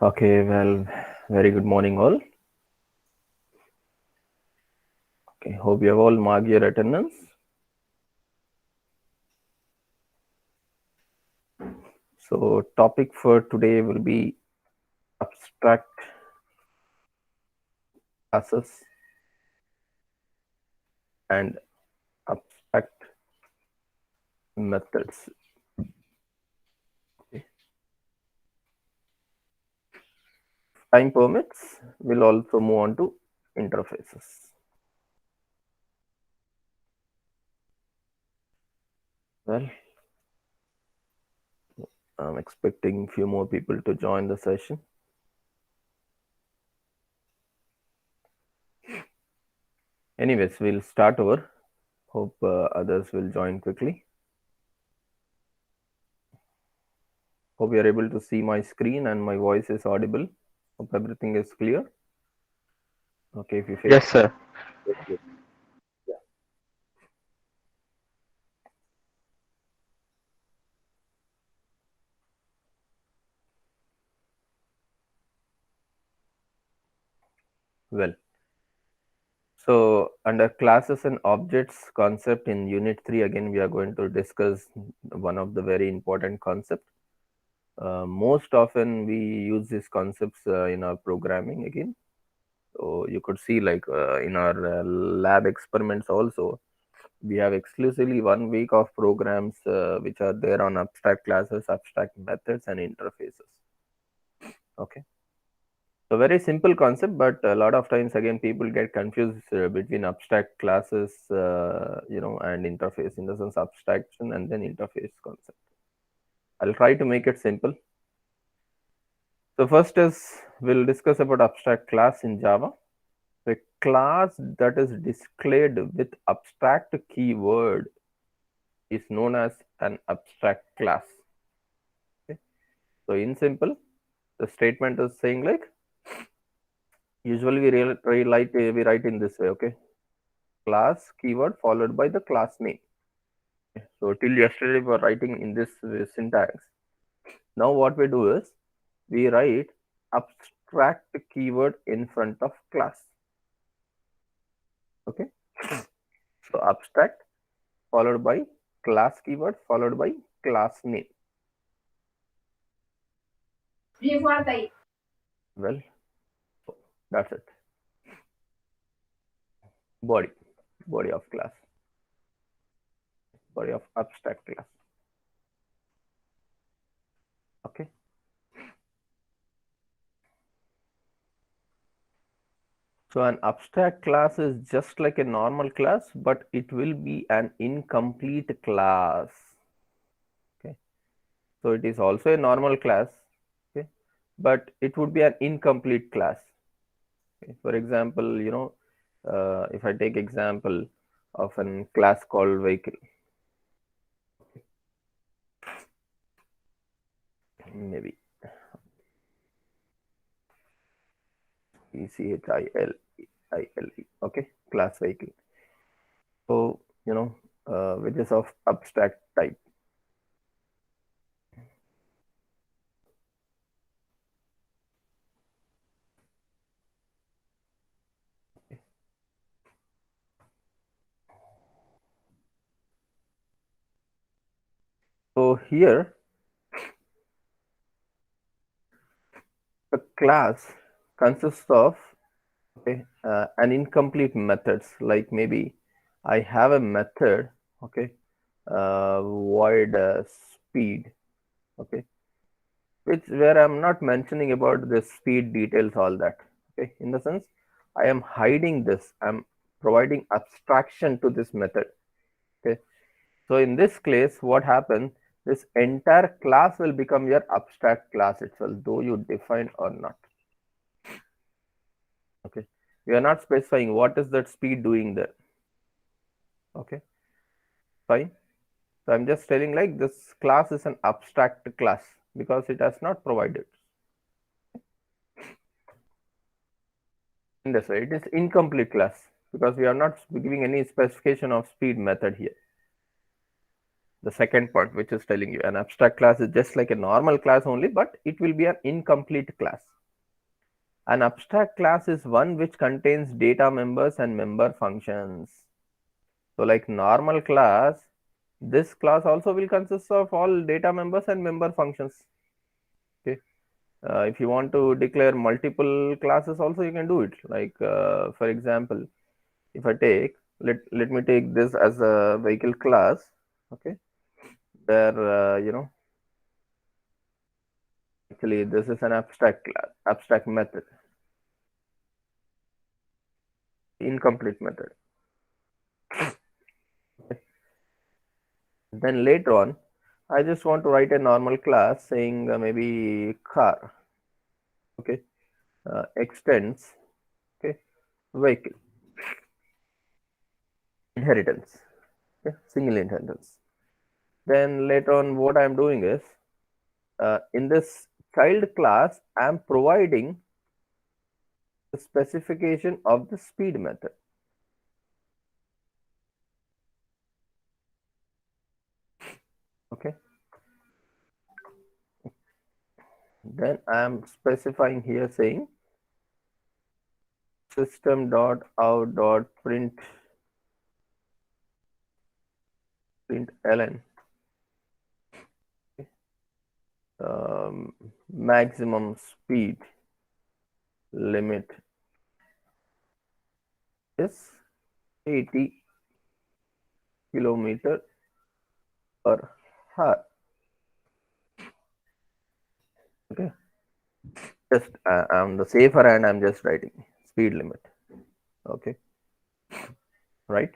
Okay, well, very good morning, all. Okay, hope you have all marked your attendance. So, topic for today will be abstract classes and abstract methods. Okay. Time permits, we'll also move on to interfaces. Well, I'm expecting few more people to join the session. Anyways, we'll start over. Hope others will join quickly. Hope you are able to see my screen and my voice is audible. Hope everything is clear. Okay, if you face. Yes, sir. Yeah. Well, so under classes and objects concept in unit 3, again, we are going to discuss one of the very important concept. Most often we use these concepts in our programming again. So you could see like in our lab experiments also, we have exclusively 1 week of programs which are there on abstract classes, abstract methods and interfaces. Okay. So very simple concept, but a lot of times again people get confused between abstract classes, and interface, in the sense abstraction and then interface concept. I'll try to make it simple. So first is we'll discuss about abstract class in Java. A class that is displayed with abstract keyword is known as an abstract class. Okay. So in simple, the statement is saying like usually we write in this way. Okay, class keyword followed by the class name. So till yesterday we were writing in this syntax. Now what we do is we write abstract keyword in front of class. Okay. So abstract followed by class keyword followed by class name. Well, that's it. Body. Body of class. Body of abstract class. Okay. So an abstract class is just like a normal class, but it will be an incomplete class. Okay. So it is also a normal class, okay, but it would be an incomplete class. Okay. For example, if I take example of a class called vehicle, maybe VCHILE, okay, class vehicle. So which is of abstract type. So here a class consists of, okay, an incomplete methods, like maybe I have a method, okay, void speed, okay, which where I'm not mentioning about the speed details, all that. Okay, in the sense I am hiding this, I'm providing abstraction to this method. Okay, so in this case what happens, this entire class will become your abstract class itself, though you define or not. Okay, we are not specifying what is that speed doing there. Okay, fine. So I'm just telling like this class is an abstract class because it has not provided. In this way, it is incomplete class because we are not giving any specification of speed method here. The second part, which is telling you an abstract class is just like a normal class only, but it will be an incomplete class. An abstract class is one which contains data members and member functions. So like normal class, this class also will consist of all data members and member functions. Okay. If you want to declare multiple classes also, you can do it. Like for example, if I take, let me take this as a vehicle class. Okay. Where actually this is an abstract class, abstract method, incomplete method. Then later on, I just want to write a normal class saying maybe car. Okay. Extends. Okay. Vehicle. Inheritance. Okay. Single inheritance. Then later on, what I'm doing is in this child class, I'm providing the specification of the speed method. Okay. Then I'm specifying here saying system.out.println maximum speed limit is 80 kilometer per hour. Okay, just on the safer end, I'm just writing speed limit. Okay, right.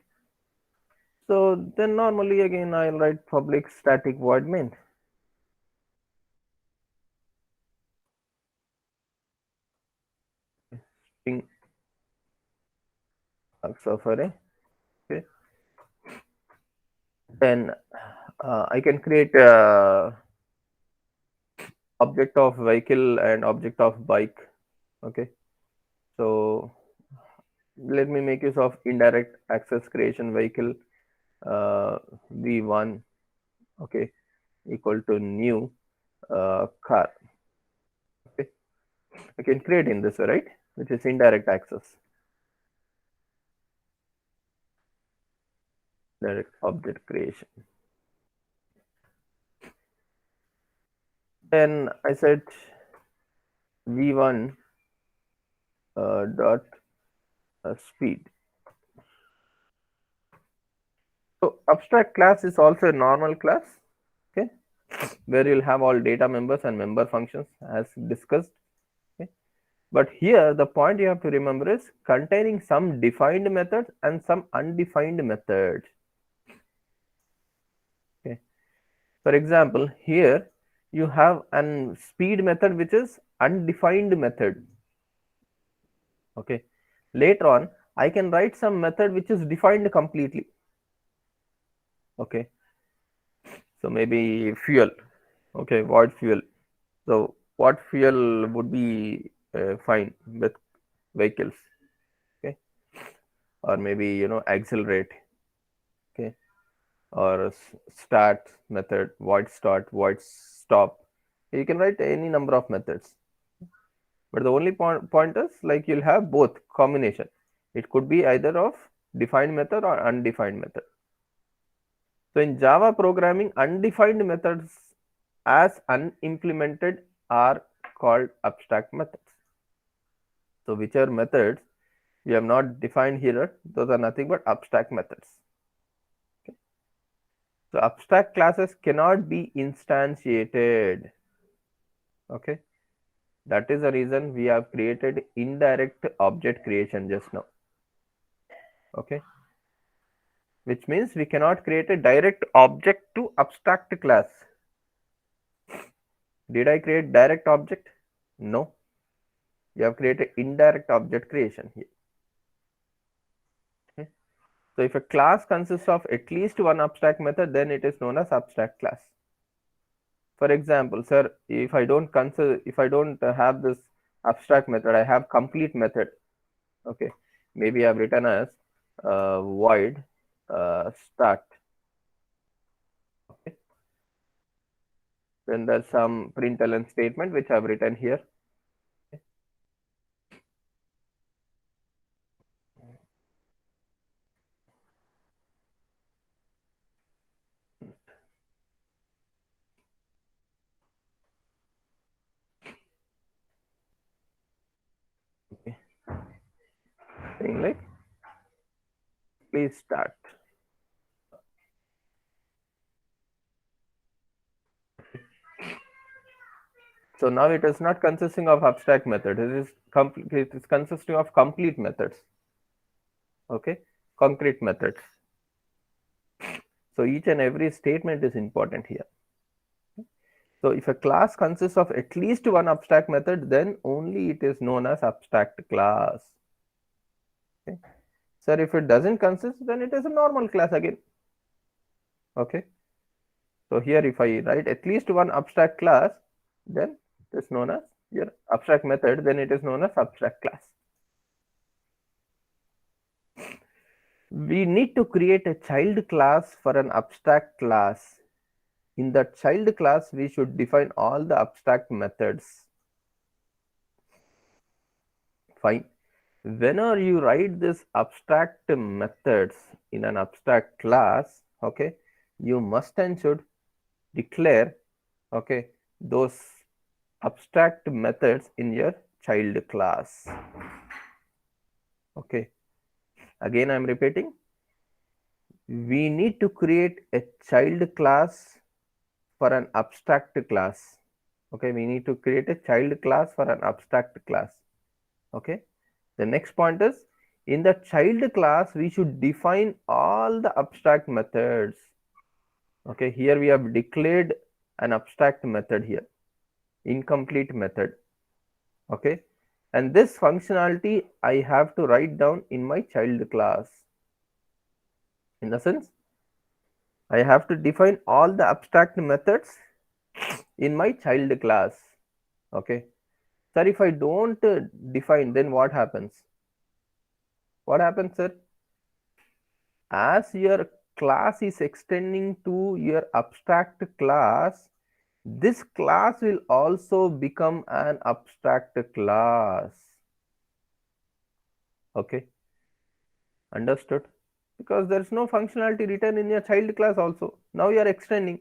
So then normally again I'll write public static void main. String of array. Okay, then I can create object of vehicle and object of bike. Okay, so let me make use of indirect access creation vehicle v1, okay, equal to new car. Okay, I can create in this way, right, which is indirect access, direct object creation. Then I said v1 dot speed. So abstract class is also a normal class, okay, where you'll have all data members and member functions as discussed. Okay. But here the point you have to remember is containing some defined methods and some undefined methods. Okay. For example, here you have an speed method which is undefined method. Okay. Later on, I can write some method which is defined completely. Okay. So maybe fuel. Okay, void fuel. So what fuel would be fine with vehicles? Okay, or maybe accelerate. Okay, or start method, void start, void stop. You can write any number of methods, but the only point is like you'll have both combination. It could be either of defined method or undefined method. So in Java programming, undefined methods as unimplemented are called abstract methods. So which are methods we have not defined here, those are nothing but abstract methods. Okay. So abstract classes cannot be instantiated. Okay, that is the reason we have created indirect object creation just now. Okay, which means we cannot create a direct object to abstract class. Did I create direct object? No, you have created indirect object creation here. Okay. So if a class consists of at least one abstract method, then it is known as abstract class. For example, sir, if I don't consider, if I don't have this abstract method, I have complete method. Okay, maybe I've written as void start. Okay, then there's some println statement which I've written here. Okay. starting, right? Please start. So now it is not consisting of abstract methods. It is consisting of complete methods. Okay, concrete methods. So each and every statement is important here. So if a class consists of at least one abstract method, then only it is known as abstract class. Okay. Sir, if it doesn't consist, then it is a normal class again. Okay. So here if I write at least one abstract class, then it is known as your abstract method, then it is known as abstract class. We need to create a child class for an abstract class. In that child class, we should define all the abstract methods. Fine. Whenever you write this abstract methods in an abstract class, okay, you must and should declare, okay, those abstract methods in your child class. Okay, again I'm repeating, we need to create a child class for an abstract class. Okay, we need to create a child class for an abstract class. Okay, the next point is, in the child class we should define all the abstract methods. Okay, here we have declared an abstract method here, incomplete method. Okay, and this functionality I have to write down in my child class. In the sense, I have to define all the abstract methods in my child class. Okay, sir, if I don't define, then what happens? What happens, sir? As your class is extending to your abstract class, this class will also become an abstract class. Okay, understood? Because there is no functionality written in your child class also. Now you are extending.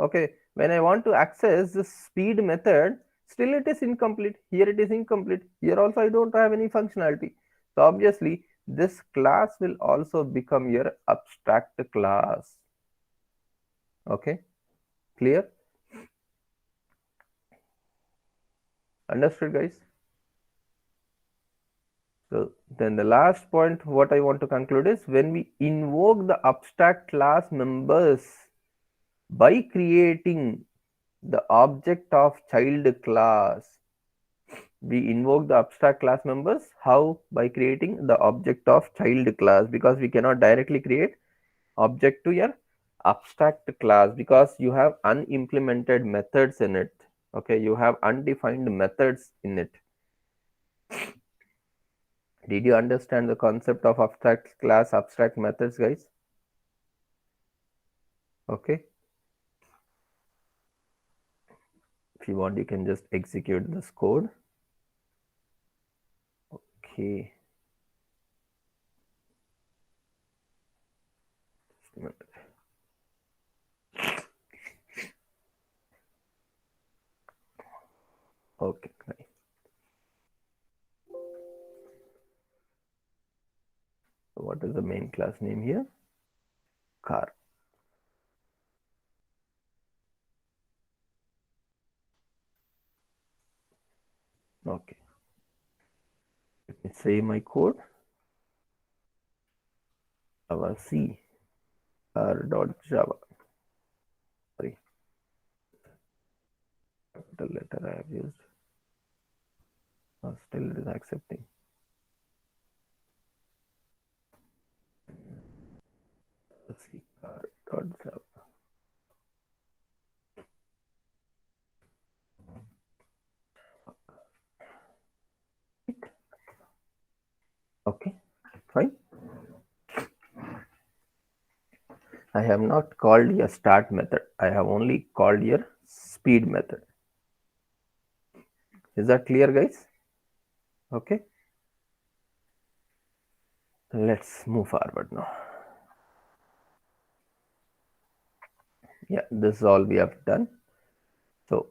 Okay, when I want to access the speed method, still it is incomplete. Here it is incomplete. Here also I don't have any functionality. So obviously this class will also become your abstract class. Okay, clear? Understood, guys? So then the last point what I want to conclude is, when we invoke the abstract class members by creating the object of child class, we invoke the abstract class members how? By creating the object of child class, because we cannot directly create object to your abstract class because you have unimplemented methods in it. Okay, you have undefined methods in it. Did you understand the concept of abstract class, abstract methods, guys? Okay, if you want you can just execute this code. Okay, just a minute. Okay, nice. So what is the main class name here? Car. Okay, let me save my code. Java C car.java. Sorry, capital letter I have used. Still it is accepting. C car.java. Okay, fine. I have not called your start method. I have only called your speed method. Is that clear, guys? Okay. Let's move forward now. Yeah, this is all we have done. So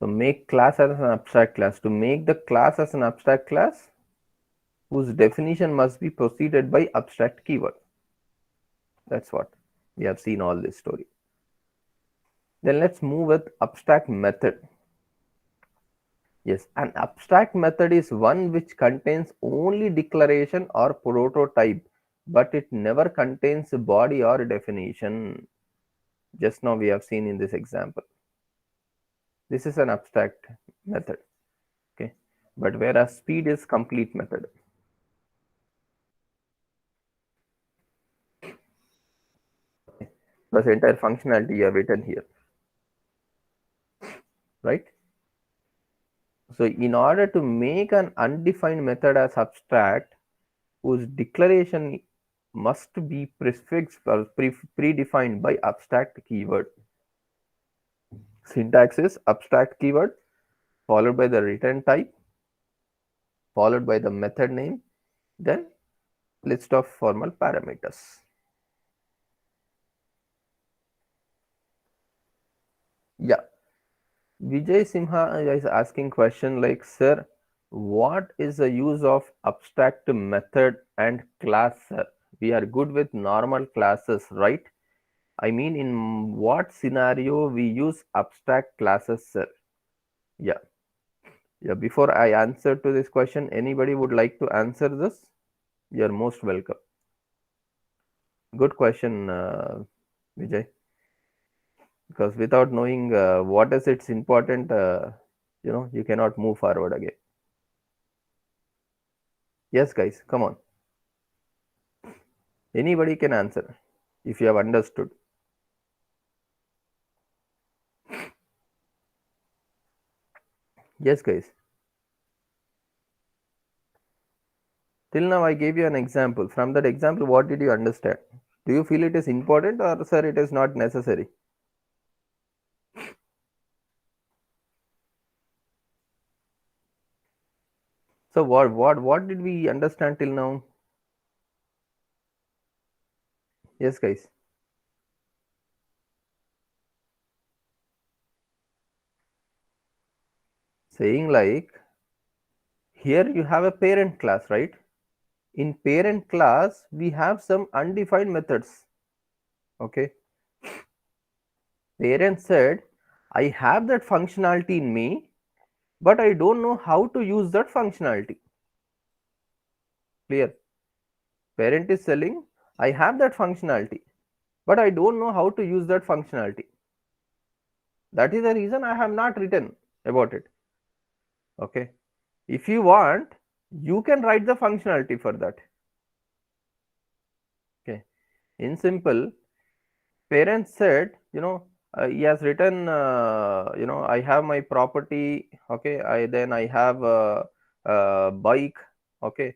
make class as an abstract class. To make the class as an abstract class, whose definition must be preceded by abstract keyword. That's what we have seen all this story. Then let's move with abstract method. Yes, an abstract method is one which contains only declaration or prototype, but it never contains a body or definition. Just now we have seen in this example. This is an abstract method. Okay, but whereas speed is complete method. Plus entire functionality you have written here, right? So in order to make an undefined method as abstract, whose declaration must be prefixed or predefined by abstract keyword. Syntax is abstract keyword followed by the return type followed by the method name, then list of formal parameters. Yeah, Vijay Simha is asking question like, sir, what is the use of abstract method and class, sir? We are good with normal classes, right? I mean, in what scenario we use abstract classes, sir? Yeah, yeah. Before I answer to this question, anybody would like to answer this? You're most welcome. Good question, Vijay. Because without knowing what is its important, you cannot move forward again. Yes, guys, come on. Anybody can answer if you have understood. Yes, guys. Till now, I gave you an example. From that example, what did you understand? Do you feel it is important, or sir, it is not necessary? So what did we understand till now? Yes, guys. Saying like, here you have a parent class, right? In parent class, we have some undefined methods. Okay. Parent said, I have that functionality in me, but I don't know how to use that functionality. Clear? Parent is telling, I have that functionality, but I don't know how to use that functionality. That is the reason I have not written about it. Okay. If you want, you can write the functionality for that. Okay. In simple, parent said, he has written, I have my property. Okay. I have a bike. Okay.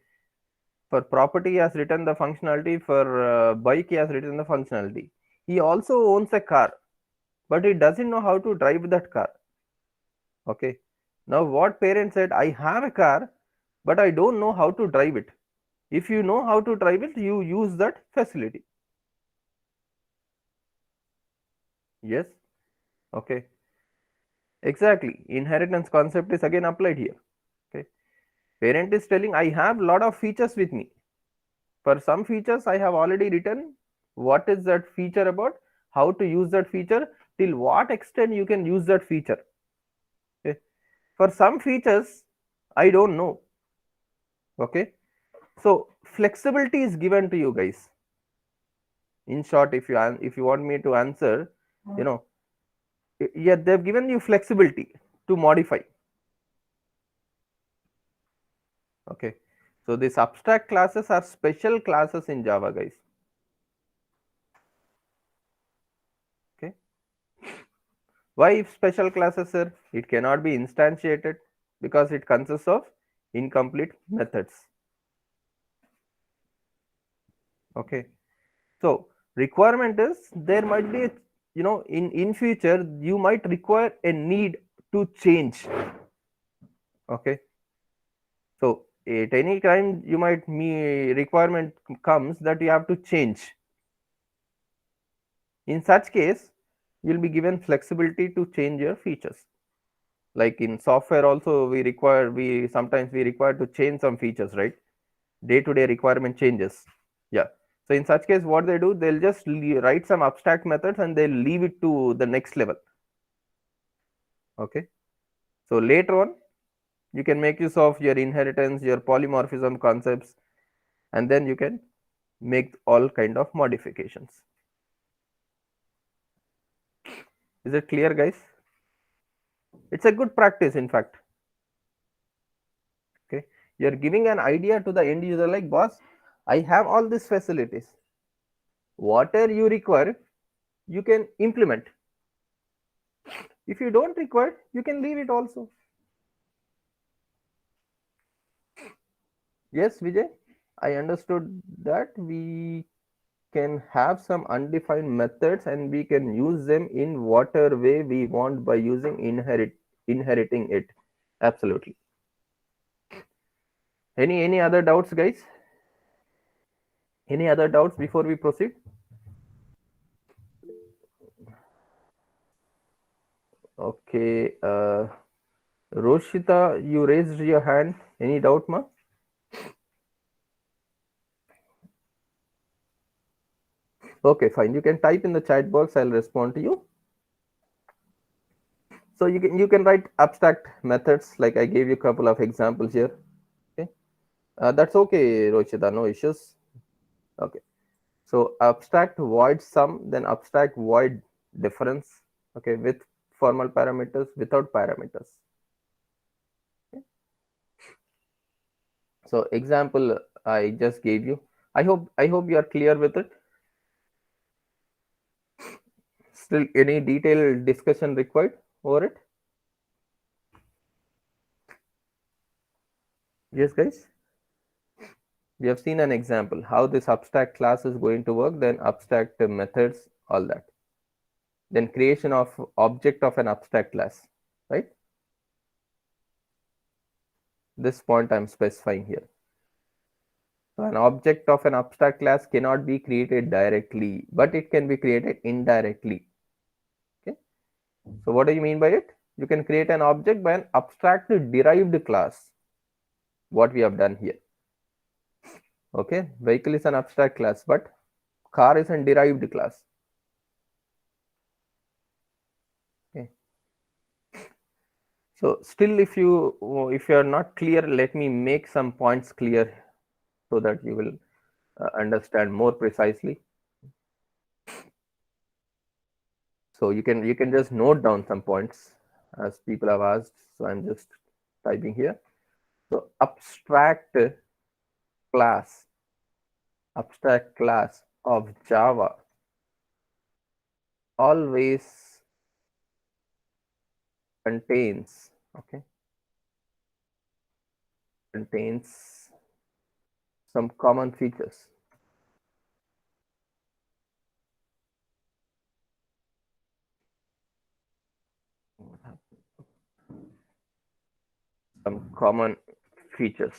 For property, he has written the functionality. For bike, he has written the functionality. He also owns a car, but he doesn't know how to drive that car. Okay. Now, what parent said, I have a car, but I don't know how to drive it. If you know how to drive it, you use that facility. Yes. Okay. Exactly. Inheritance concept is again applied here. Okay. Parent is telling, I have lot of features with me. For some features, I have already written what is that feature about, how to use that feature, till what extent you can use that feature. Okay. For some features, I don't know. Okay. So flexibility is given to you guys. In short, if you want me to answer, you know, yeah, they've given you flexibility to modify. Okay. So these abstract classes are special classes in Java, guys. Okay. Why special classes, sir? It cannot be instantiated because it consists of incomplete methods. Okay. So requirement is there might be, in future you might require a need to change. Okay. So at any time you might requirement comes that you have to change. In such case, you'll be given flexibility to change your features. Like in software also we sometimes we require to change some features, right? day-to-day requirement changes. Yeah. So in such case, what they do, they'll just write some abstract methods and they'll leave it to the next level. Okay. So later on, you can make use of your inheritance, your polymorphism concepts, and then you can make all kind of modifications. Is it clear, guys? It's a good practice, in fact. Okay. You're giving an idea to the end user like, boss, I have all these facilities. Whatever you require, you can implement. If you don't require, you can leave it also. Yes, Vijay, I understood that we can have some undefined methods and we can use them in whatever way we want by using inheriting it. Absolutely. Any other doubts, guys? Any other doubts before we proceed? Okay. Roshita, you raised your hand. Any doubt, ma? Okay, fine. You can type in the chat box. I'll respond to you. So you can write abstract methods like I gave you a couple of examples here. Okay, that's okay, Roshita. No issues. Okay. So abstract void sum, then abstract void difference. Okay, with formal parameters, without parameters. Okay. So example I just gave you. I hope you are clear with it. Still, any detailed discussion required over it? Yes, guys. We have seen an example how this abstract class is going to work, then abstract methods, all that. Then creation of object of an abstract class, right? This point I'm specifying here. So an object of an abstract class cannot be created directly, but it can be created indirectly. Okay. So what do you mean by it? You can create an object by an abstract derived class. What we have done here. Okay. Vehicle is an abstract class, but car is a derived class. Okay. So still, if you are not clear, let me make some points clear so that you will understand more precisely. So you can just note down some points as people have asked. So I'm just typing here. So class, abstract class of Java always contains, okay, contains some common features. Some common features.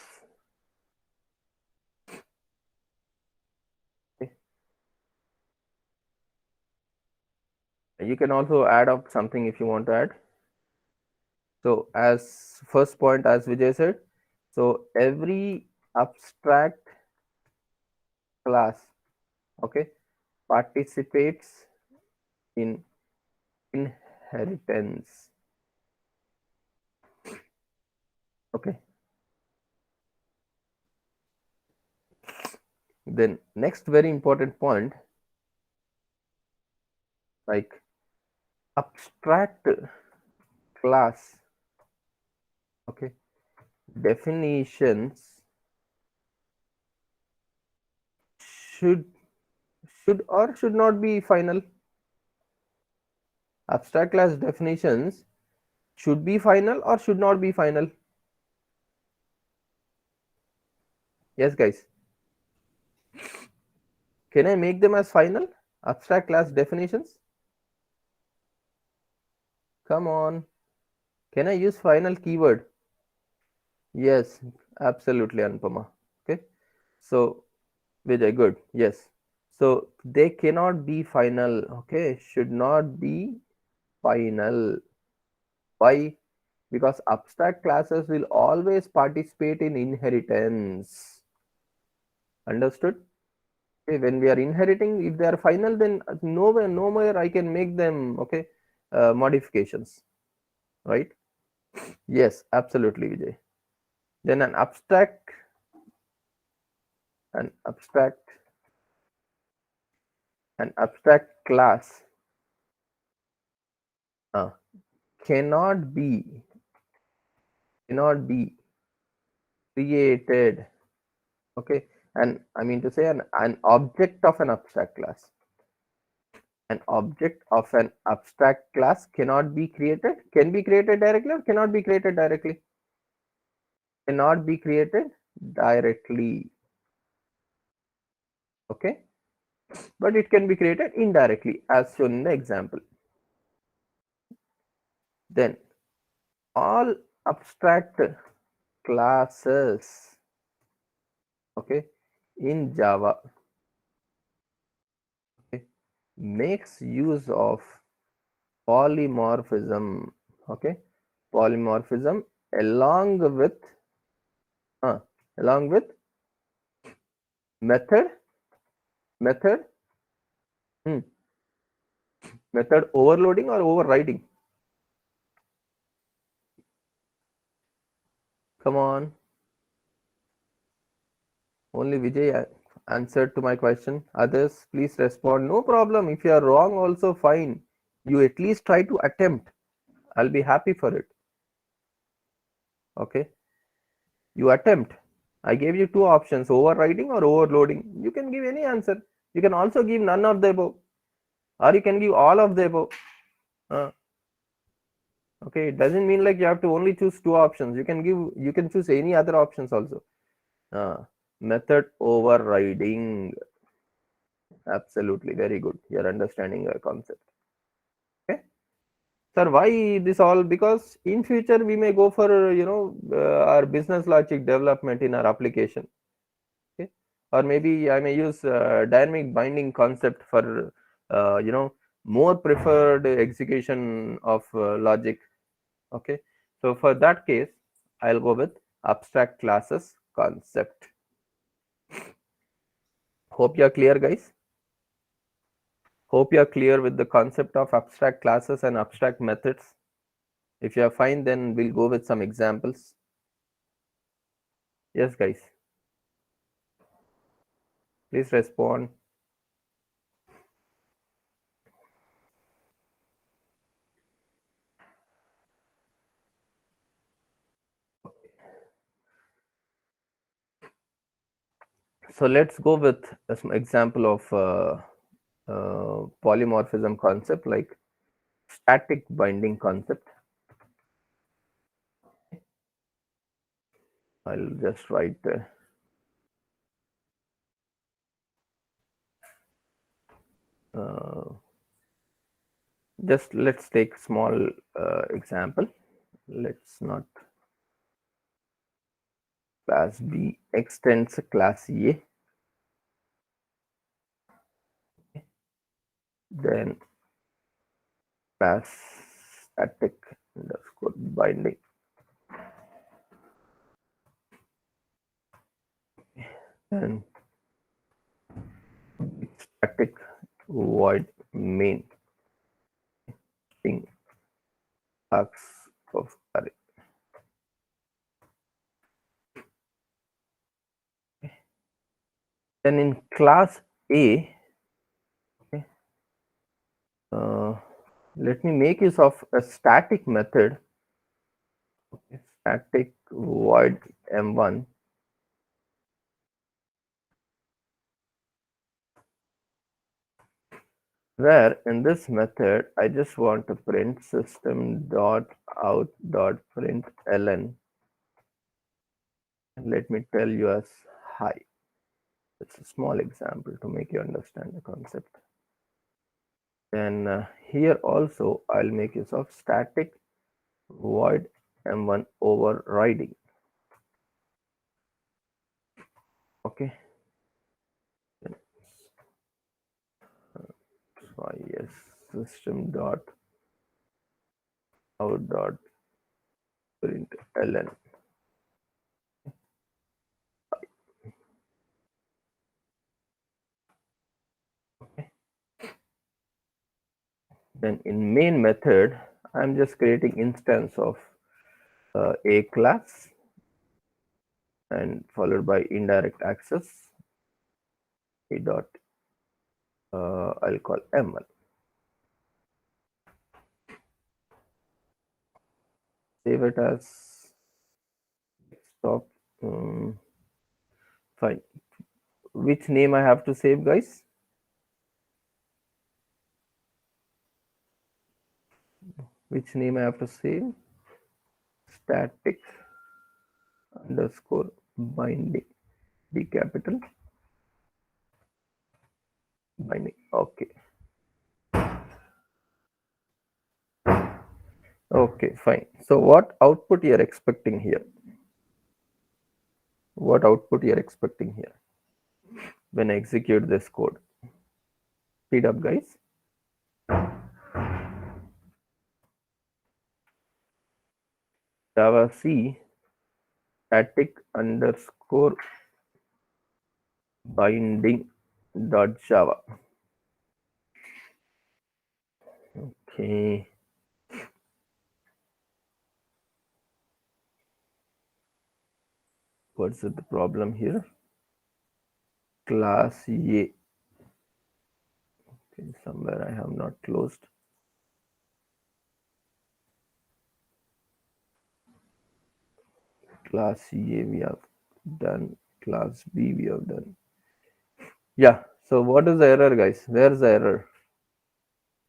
Okay. You can also add up something if you want to add. So as first point, as Vijay said, so every abstract class, okay, participates in inheritance. Okay. Then next very important point, like abstract class, okay, definitions should should or should not be final. Abstract class definitions should be final or should not be final. Yes, guys. Can I make them as final? Abstract class definitions? Come on. Can I use final keyword? Yes, absolutely, Anupama. Okay. So, Vijay, good. Yes. So, they cannot be final. Okay. Should not be final. Why? Because abstract classes will always participate in inheritance. Understood? Okay, when we are inheriting, if they are final, then nowhere, no more I can make them, okay, modifications, right? Yes, absolutely, Vijay. Then an abstract, an abstract class uh, cannot be, cannot be created, okay, and I mean to say an object of an abstract class. An object of an abstract class cannot be created, can be created directly or cannot be created directly? Cannot be created directly, okay, but it can be created indirectly as shown in the example. Then all abstract classes, okay, in Java, okay, makes use of polymorphism, okay, polymorphism along with uh, along with method method hmm, method overloading or overriding. Come on, only Vijay answered to my question. Others, please respond. No problem. If you are wrong, also fine. You at least try to attempt. I'll be happy for it. Okay. You attempt. I gave you two options, overriding or overloading. You can give any answer. You can also give none of the above, or you can give all of the above. Uh, okay. It doesn't mean like you have to only choose two options. You can choose any other options also. Method overriding. Absolutely. Very good. You're understanding the concept. Okay. Sir, why this all? Because in future we may go for our business logic development in our application. Okay, or maybe I may use dynamic binding concept for more preferred execution of logic. Okay, so for that case, I'll go with abstract classes concept. Hope you're clear, guys. Hope you're clear with the concept of abstract classes and abstract methods. If you're fine, then we'll go with some examples. Yes, guys. Please respond. So let's go with some example of polymorphism concept like static binding concept. I'll just write uh, just let's take small example. Let's not class B extends class A, then class static underscore binding, and static void main thing arcs of array. Then in class A, okay, let me make use of a static method, okay, static void m1, where in this method I just want to print system dot out dot println, and let me tell you as hi. It's a small example to make you understand the concept. Then here also I'll make use of static void m1 overriding. Okay. Then, yes, system dot out dot println. Then in main method, I'm just creating instance of a class and followed by indirect access a dot I'll call m1. Save it as stop. Fine. Which name I have to save, guys? Which name I have to save? Static underscore binding. D capital binding. Okay. Okay, fine. So what output you're expecting here? What output you're expecting here when I execute this code? Speed up, guys. Java C static underscore binding dot Java. Okay. What's the problem here? Class A. Okay, somewhere I have not closed. Class A we have done. Class B we have done. Yeah. So what is the error, guys? Where's the error?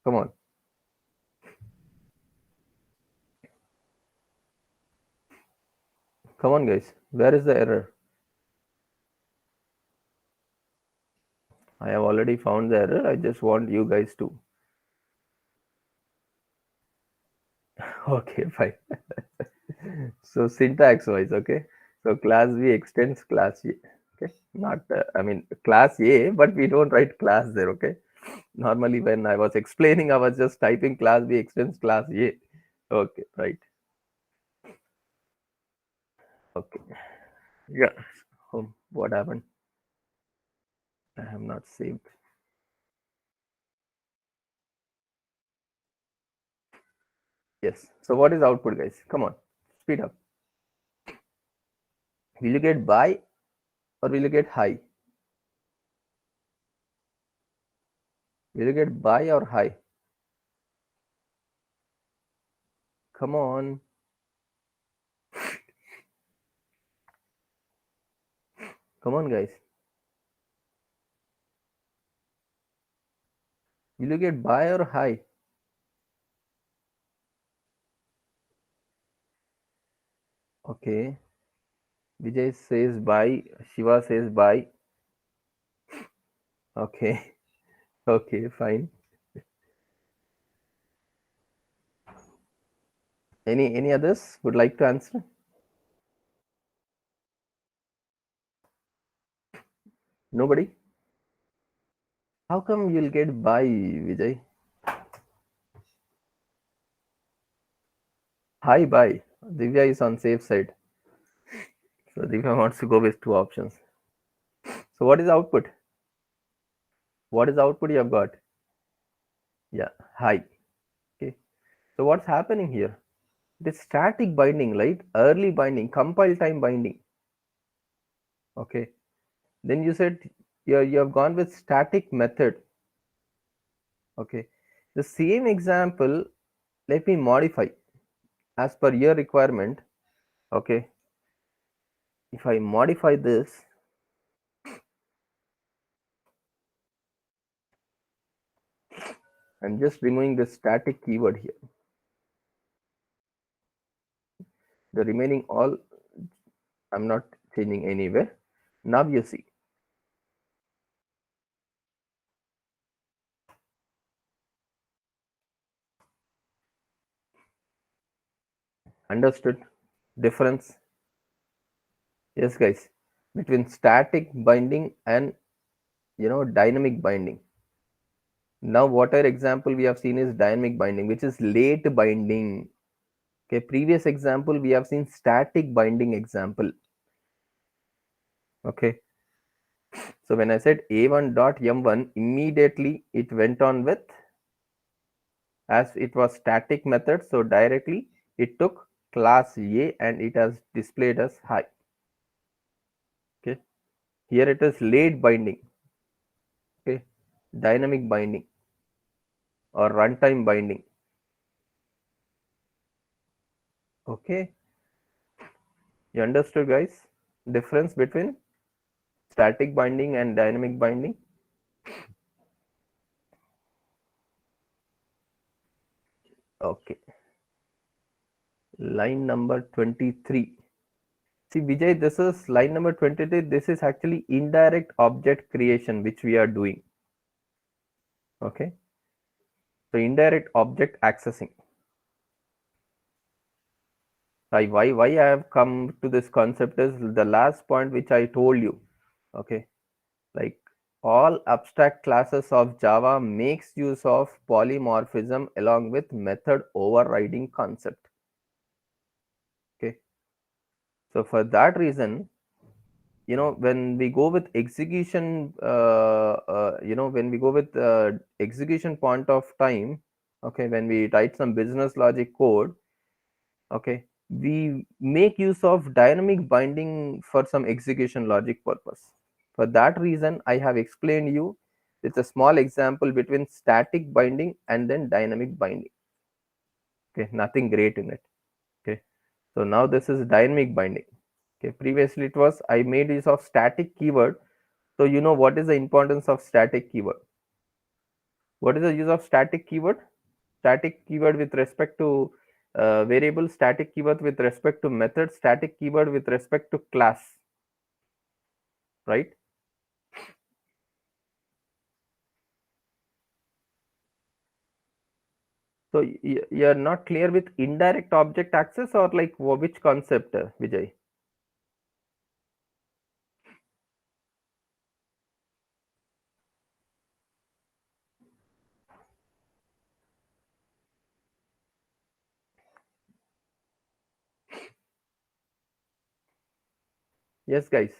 Come on. Come on, guys. Where is the error? I have already found the error. I just want you guys to. Okay, fine. So syntax wise, okay. So class B extends class A. Okay, not I mean class A, but we don't write class there. Okay. Normally, when I was explaining, I was just typing class B extends class A. Okay, right. Okay. Yeah. What happened? I have not saved. Yes. So what is output, guys? Come on, speed up. Will you get by or will you get high? Will you get by or high? Come on. Come on, guys. Will you get by or high? Okay. Vijay says bye. Shiva says bye. Okay. Okay, fine. Any others would like to answer? Nobody? How come you'll get bye, Vijay? Hi, bye. Divya is on safe side. So Divya wants to go with two options. So what is output? What is output you have got? Yeah, hi. Okay. So what's happening here? It is static binding, right? Early binding, compile time binding. Okay. Then you said you have gone with static method. Okay. The same example, let me modify as per your requirement. Okay. If I modify this, I'm just removing the static keyword here. The remaining all, I'm not changing anywhere. Now you see. Understood? Difference? Yes, guys. Between static binding and dynamic binding. Now, whatever example we have seen is dynamic binding, which is late binding. Okay, previous example we have seen static binding example. Okay, so when I said a1 dot m1, immediately it went on with as it was static method, so directly it took class A and it has displayed as high. Okay, here it is late binding. Okay, dynamic binding or runtime binding. Okay, you understood, guys? Difference between static binding and dynamic binding. Okay, line number 23. See, Vijay, this is line number 23. This is actually indirect object creation, which we are doing. Okay, so indirect object accessing. Why I have come to this concept is the last point which I told you. Okay, like all abstract classes of Java makes use of polymorphism along with method overriding concept. Okay, so for that reason, when we go with execution, when we go with execution point of time, okay, when we write some business logic code, okay, we make use of dynamic binding for some execution logic purpose. For that reason, I have explained you with a small example between static binding and then dynamic binding. Okay, nothing great in it. Okay, so now this is dynamic binding. Okay, previously it was I made use of static keyword. So you know what is the importance of static keyword? What is the use of static keyword? Static keyword with respect to variable, static keyword with respect to method, static keyword with respect to class, right? So you're not clear with indirect object access or like which concept, Vijay? Yes, guys.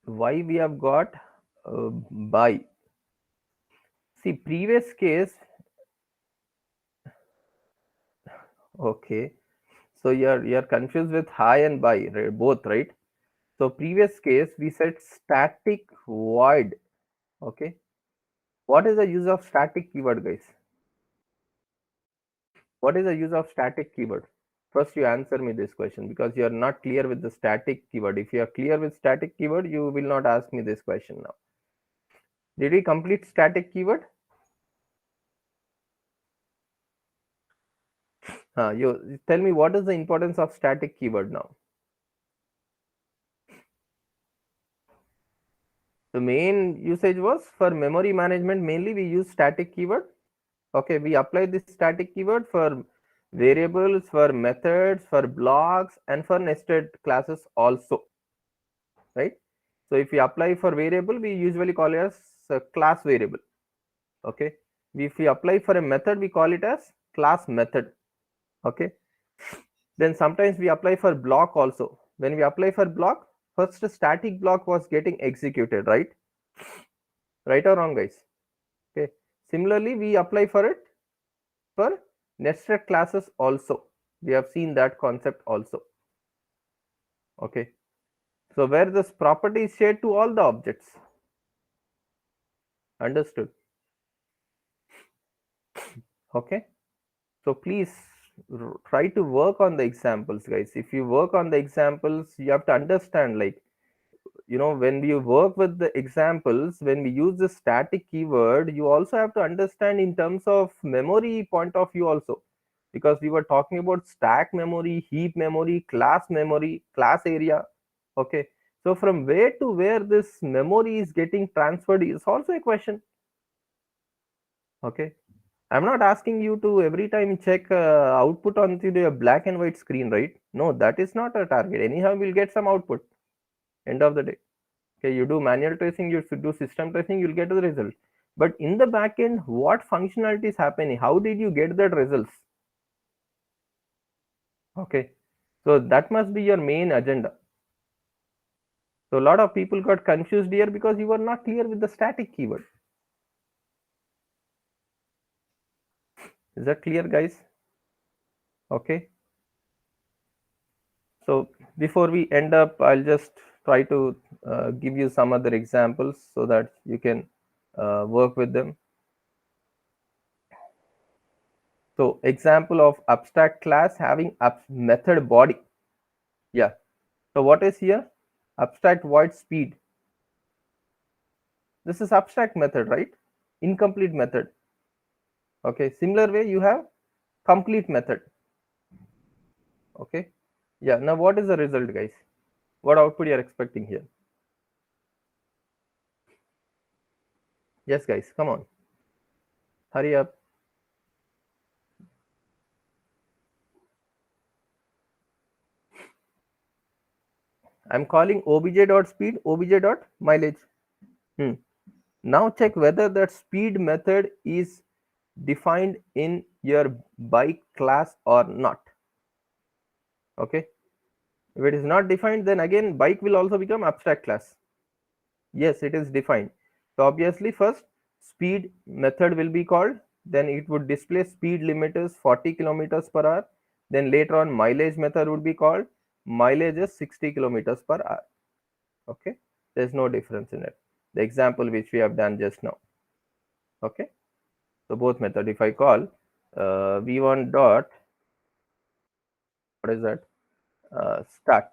Why we have got by? See, previous case, okay. So you're confused with high and by, right? Both, right? So previous case we said static void. Okay. What is the use of static keyword, guys? What is the use of static keyword? First, you answer me this question because you are not clear with the static keyword. If you are clear with static keyword, you will not ask me this question now. Did we complete static keyword? You tell me what is the importance of static keyword now? The main usage was for memory management. Mainly, we use static keyword. Okay, we apply this static keyword for variables, for methods, for blocks, and for nested classes also, right? So if we apply for variable, we usually call it as a class variable. Okay, if we apply for a method, we call it as class method. Okay, then sometimes we apply for block also. When we apply for block, first static block was getting executed, right? Right or wrong, guys? Okay, similarly we apply for it for nested classes also. We have seen that concept also. Okay, so where this property is shared to all the objects. Understood? Okay, so please try to work on the examples, guys. If you work on the examples, you have to understand, like, when we work with the examples, when we use the static keyword, you also have to understand in terms of memory point of view also, because we were talking about stack memory, heap memory, class area. Okay, so from where to where this memory is getting transferred is also a question. Okay, I'm not asking you to every time check output onto the black and white screen, right? No, that is not a target. Anyhow, we'll get some output end of the day. Okay, you do manual tracing, you should do system tracing, you'll get the result. But in the back end, what functionality is happening? How did you get that results? Okay, so that must be your main agenda. So a lot of people got confused here because you were not clear with the static keyword. Is that clear, guys? Okay. So before we end up, I'll just try to give you some other examples so that you can work with them. So example of abstract class having method body. Yeah. So what is here? Abstract void speed. This is abstract method, right? Incomplete method. Okay. Similar way you have complete method. Okay. Yeah. Now what is the result, guys? What output you are expecting here? Yes, guys. Come on. Hurry up. I'm calling obj.speed, obj.mileage. Hmm. Now check whether that speed method is defined in your bike class or not. Okay. If it is not defined, then again bike will also become abstract class. Yes, it is defined. So obviously first speed method will be called, then it would display speed limit is 40 kilometers per hour. Then later on mileage method would be called, mileage is 60 kilometers per hour. Okay, there's no difference in it. The example which we have done just now. Okay, so both method, if I call v1 dot, what is that, start.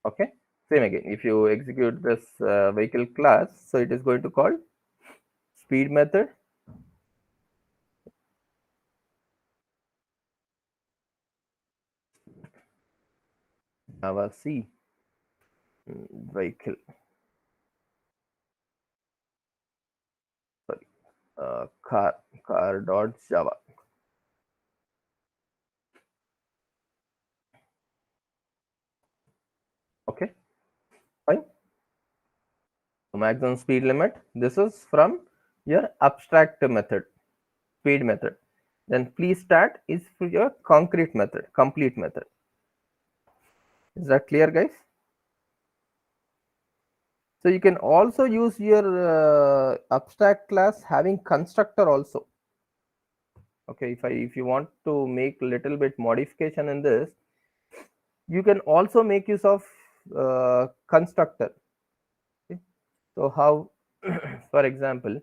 Okay, same again, if you execute this vehicle class, so it is going to call speed method, Java C vehicle, sorry, car dot Java. Okay, fine. So maximum speed limit, this is from your abstract method, speed method. Then please start is for your concrete method, complete method. Is that clear, guys? So you can also use your abstract class having constructor also. Okay, if you want to make little bit modification in this, you can also make use of constructor. Okay? So how, for example,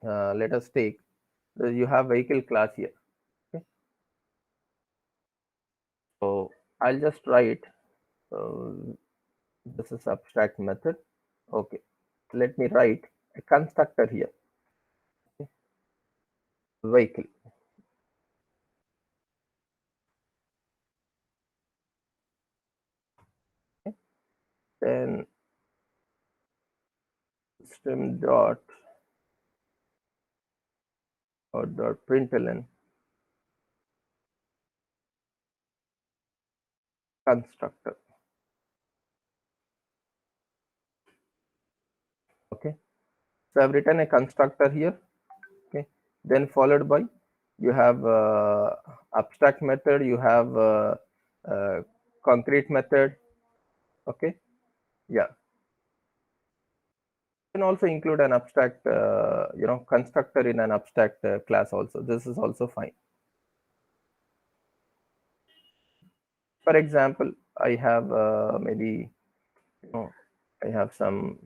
let us take, you have vehicle class here. Okay? So I'll just write, uh, this is abstract method. Okay, let me write a constructor here. Okay? Vehicle. Okay? Then system dot or dot println constructor. Okay, so I've written a constructor here. Okay, then followed by, you have abstract method, you have uh, concrete method. Okay, yeah, you can also include an abstract constructor in an abstract class also. This is also fine. For example, I have maybe, you know, I have some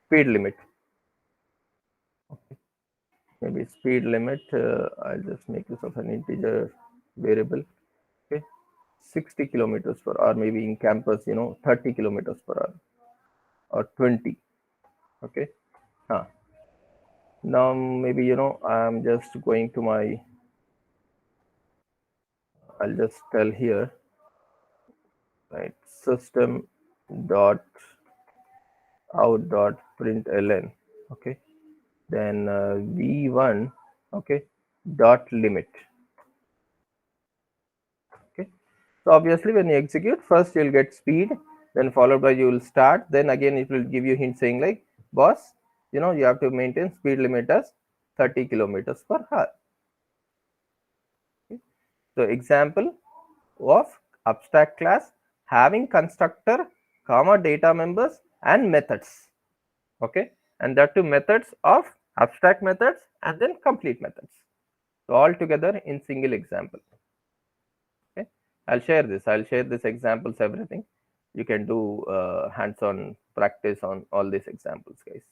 speed limit. Okay. Maybe speed limit, I'll just make use of an integer variable. Okay, 60 kilometers per hour, maybe in campus, 30 kilometers per hour or 20. Okay. Now maybe, I'm just going to my, I'll just tell here, right, system dot out dot println. Okay, then v1, okay, dot limit. Okay, so obviously when you execute, first you'll get speed, then followed by you will start, then again it will give you hint saying like, boss, you have to maintain speed limit as 30 kilometers per hour. Okay. So example of abstract class having constructor, comma data members and methods. Okay, and that too methods of abstract methods and then complete methods. So all together in single example. Okay, I'll share this examples, everything. You can do hands-on practice on all these examples, guys.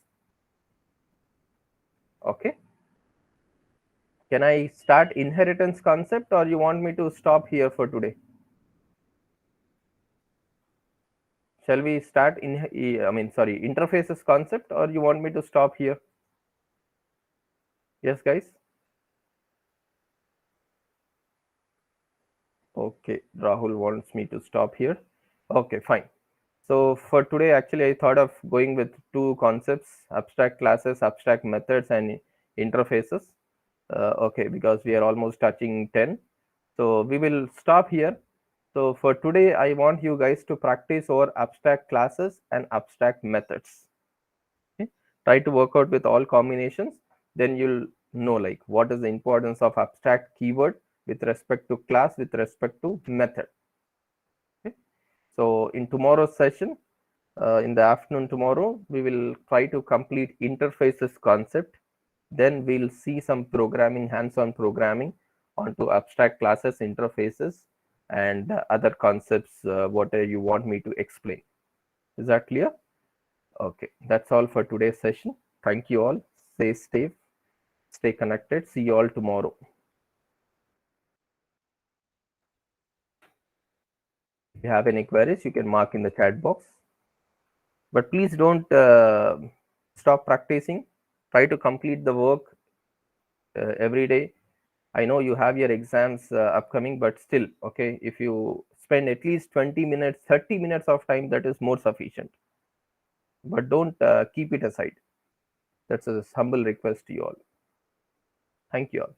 Okay, can I start inheritance concept or you want me to stop here for today? Shall we start interfaces concept or you want me to stop here? Yes, guys. Okay, Rahul wants me to stop here. Okay, fine. So for today, actually, I thought of going with two concepts: abstract classes, abstract methods, and interfaces. Okay, because we are almost touching 10. So we will stop here. So for today, I want you guys to practice over abstract classes and abstract methods. Okay? Try to work out with all combinations. Then you'll know like what is the importance of abstract keyword with respect to class, with respect to method. Okay? So in tomorrow's session, in the afternoon tomorrow, we will try to complete interfaces concept. Then we'll see some programming, hands-on programming onto abstract classes, interfaces, and other concepts, whatever you want me to explain. Is that clear? Okay, that's all for today's session. Thank you all. Stay safe, stay connected. See you all tomorrow. If you have any queries, you can mark in the chat box. But please don't stop practicing. Try to complete the work every day. I know you have your exams upcoming, but still, okay, if you spend at least 20 minutes, 30 minutes of time, that is more sufficient. But don't keep it aside. That's a humble request to you all. Thank you all.